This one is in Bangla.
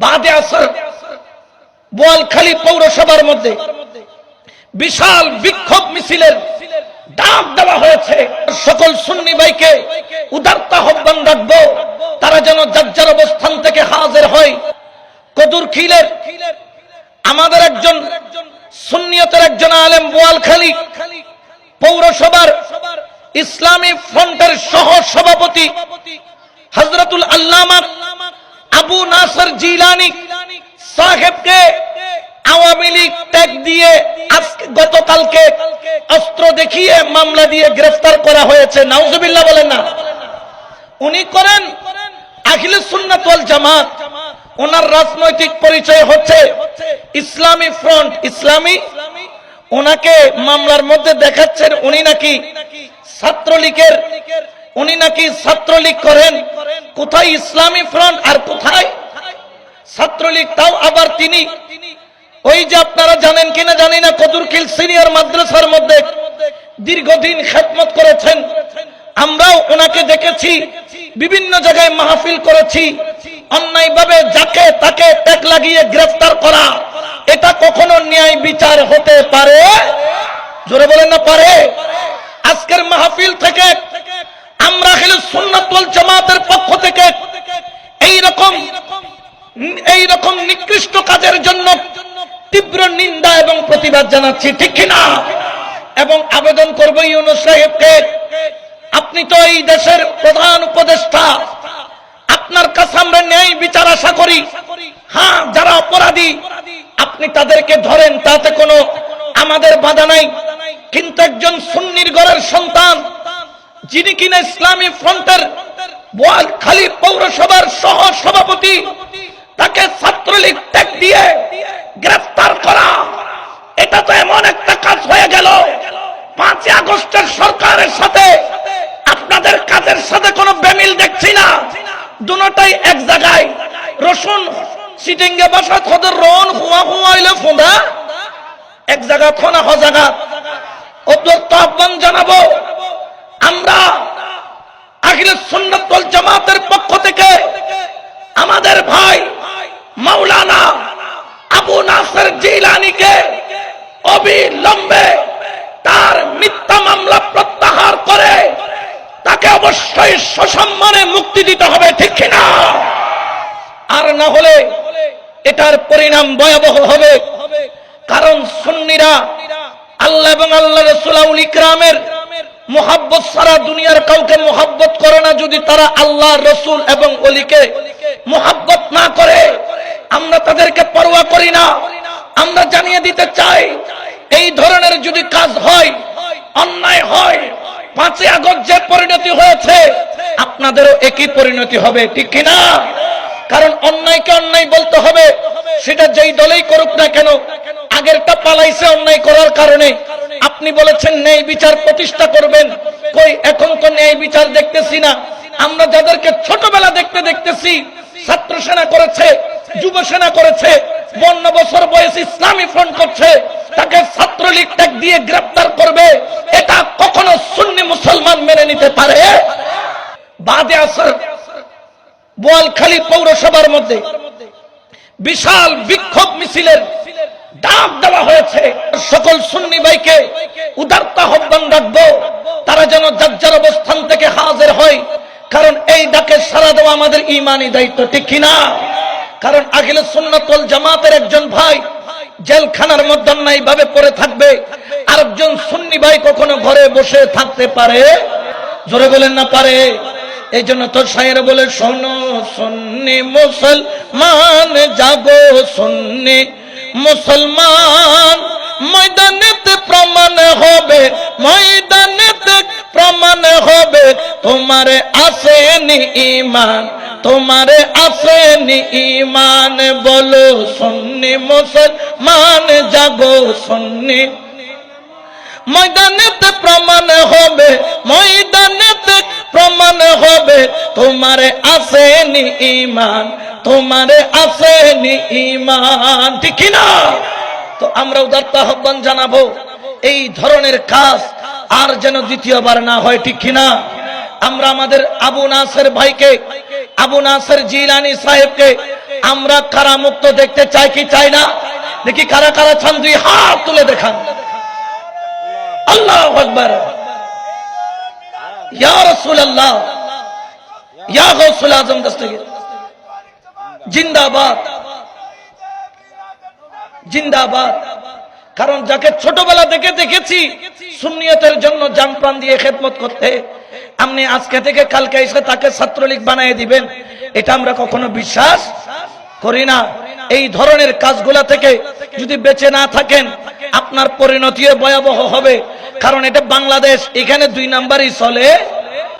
বাদে আসর বোয়ালখালী পৌরসভার মধ্যে বিশাল বিক্ষোভ মিছিলের ডাক দেওয়া হয়েছে। সকল সুন্নি ভাইকে উদারতা আহ্বান রাখবো, তারা যেন যার যার অবস্থান থেকে হাজির হয়। কদুরখিলের আমাদের একজন সুন্নিয়তের একজন আলেম, বোয়ালখালী পৌরসভার ইসলামী ফ্রন্টের সহ সভাপতি হযরতুল আল্লামা আবু নাসর জিলানী সাহেবকে আওয়ামী লীগ ট্যাগ দিয়ে আজকে গতকালকে অস্ত্র দেখিয়ে মামলা দিয়ে গ্রেফতার করা হয়েছে। নাউজুবিল্লাহ বলেন না। উনি করেন আহলে সুন্নাত ওয়াল জামাত। ওনার রাজনৈতিক পরিচয় হচ্ছে ইসলামী ফ্রন্ট, ইসলামী। ওনাকে মামলার মধ্যে দেখাচ্ছেন উনি নাকি ছাত্রলীগের, উনি নাকি ছাত্রলীগ করেন। কোথায় ইসলামী ফ্রন্ট আর কোথায় ছাত্রলীগ? তাও আবার তিনি ওই যে আপনারা জানেন কিনা জানি না, কদুরখিল সিনিয়র মাদ্রাসার মধ্যে দীর্ঘদিন খেদমত করেছেন। আমরাও ওনাকে দেখেছি, বিভিন্ন জায়গায় মাহফিল করেছি। অন্যায়ভাবে যাকে তাকে ট্যাগ লাগিয়ে গ্রেফতার করা, এটা কখনো ন্যায় বিচার হতে পারে? জোরে বলেন না পারে। আজকের মাহফিল থেকে আমরা আহলে সুন্নাত ওয়াল জামাতের পক্ষ থেকে এইরকম নিকৃষ্ট কাজের জন্য তীব্র নিন্দা এবং প্রতিবাদ জানাচ্ছি, ঠিক কিনা? এবং আবেদন করব ইউনূস সাহেবকে, আপনি তো এই দেশের প্রধান উপদেষ্টা, আপনার কাছে আমরা ন্যায় বিচার আশা করি। হ্যাঁ, যারা অপরাধী আপনি তাদেরকে ধরেন, তাতে কোনো আমাদের বাধা নাই। কিন্তু একজন সুন্নির ঘরের সন্তান, যিনি কিনা ইসলামী ফ্রন্টের বোয়ালখালী পৌরসভার সহ সভাপতি, তাকে ছাত্রলীগ ট্যাগ দিয়ে গ্রেফতার করা, এটা তো এমন একটা কাজ হয়ে গেল। 5 আগস্টের সরকারের সাথে আপনাদের কাজের সাথে কোনো বেমিল দেখছি না। দুটোটাই এক জায়গায়। রসুন সিটিংয়ে বাসা খোদের রন হুয়া হুয়া হইলে ফোঁদা এক জায়গা খোনা হ জায়গা। ওদের তো আহ্বান জানাবো, আমরা আহলে সুন্নাত ওয়াল জামাতের পক্ষ থেকে আমাদের ভাই মাওলানা আবু নাসর জিলানীকে অবিলম্বে তার মিথ্যা মামলা প্রত্যাহার করে তাকে অবশ্যই সসম্মানে মুক্তি দিতে হবে, ঠিক কিনা? আর না হলে এটার পরিণাম ভয়াবহ হবে। কারণ সুন্নিরা আল্লাহ এবং আল্লাহ রাসূল আউল ইকরামের মুহাব্বত ছাড়া দুনিয়ার কাউকে মুহাব্বত করে না। যদি তারা আল্লাহ, রাসূল এবং ওলিকে মুহাব্বত না করে, আমরা তাদেরকে পরোয়া করি না। আমরা জানিয়ে দিতে চাই, এই ধরনের যদি কাজ হয়, অন্যায় হয়, 5 আগস্ট যে পরিণতি হয়েছে আপনাদেরও একই পরিণতি হবে, ঠিক কিনা? কারণ অন্যায়কে অন্যায় বলতে হবে, সেটা যেই দলেই করুক না কেন। আগেরটা পালাইছে অন্যায় করার কারণে। আপনি বলেছেন ন্যায় বিচার প্রতিষ্ঠা করবেন, কই এখন তো ন্যায় বিচার দেখতেছি না। আমরা যাদেরকে ছোটবেলা দেখতেছি, ছাত্র সেনা করেছে, যুব সেনা করেছে, 52 বছর বয়স ইসলামী ফ্রন্ট করছে, তাকে ছাত্রলীগ ট্যাগ দিয়ে গ্রেফতার করবে, এটা কখনো সুন্নি মুসলমান মেনে নিতে পারে? বাদে আসর বোয়ালখালী পৌরসভার মধ্যে বিশাল বিক্ষোভ মিছিলের ডাক দেওয়া হয়েছে। সকল সুন্নি ভাইকে উদারতা আহ্বান রাখবো, তারা যেন যার যার অবস্থান থেকে হাজির হয়। কারণ এই ডাকে সাড়া দেওয়া আমাদের ঈমানি দায়িত্ব, ঠিক কিনা? কারণ আহলে সুন্নাত ওয়াল জামাতের একজন ভাই জেলখানার মধ্যে অন্যায়ভাবে পড়ে থাকবে, আরেকজন সুন্নি ভাই কখনো ঘরে বসে থাকতে পারে? জোরে বলেন না পারে। এই জন্য তো শায়ের বলে, শোনো সুন্নি মুসলমান জাগো, সুন্নি মুসলমান ময়দানেতে প্রমাণ হবে, ময়দানেতে প্রমাণ হবে তোমারে আসেনি ঈমান, তোমারে আসেনি ঈমান। বলো সুন্নি মুসলমান জাগো, সুন্নি ময়দানেতে প্রমাণ হবে, ময়দানেতে প্রমাণ হবে তোমারে আসেনি ঈমান, তোমারে আসেনি ঈমান, ঠিক না? তো আমরা উদারতা আহ্বান জানাবো, এই ধরনের কাজ আর যেন দ্বিতীয়বার না হয়, ঠিক কিনা? আমরা আমাদের আবু নাসের ভাইকে, আবু নাসর জিলানী সাহেবকে আমরা কারামুক্ত দেখতে চাই কি চাই না? দেখি কারা কারা চান, দুই হাত তুলে দেখান। আল্লাহু আকবার। ইয়া রাসূলুল্লাহ, ইয়া গাউসুল আজম দস্তগীর জিন্দাবাদ, জিন্দাবাদ। কারণ যাকে ছোটবেলা থেকে দেখেছি সুন্নিয়তের জন্য জান প্রাণ দিয়ে খেদমত করতে, আপনি আজকে থেকে কালকে এসে তাকে ছাত্রলীগ বানিয়ে দিবেন, এটা আমরা কখনো বিশ্বাস করি না। এই ধরনের কাজগুলা থেকে যদি বেঁচে না থাকেন আপনার পরিণতিও ভয়াবহ হবে। কারণ এটা বাংলাদেশ, এখানে দুই নাম্বারই চলে।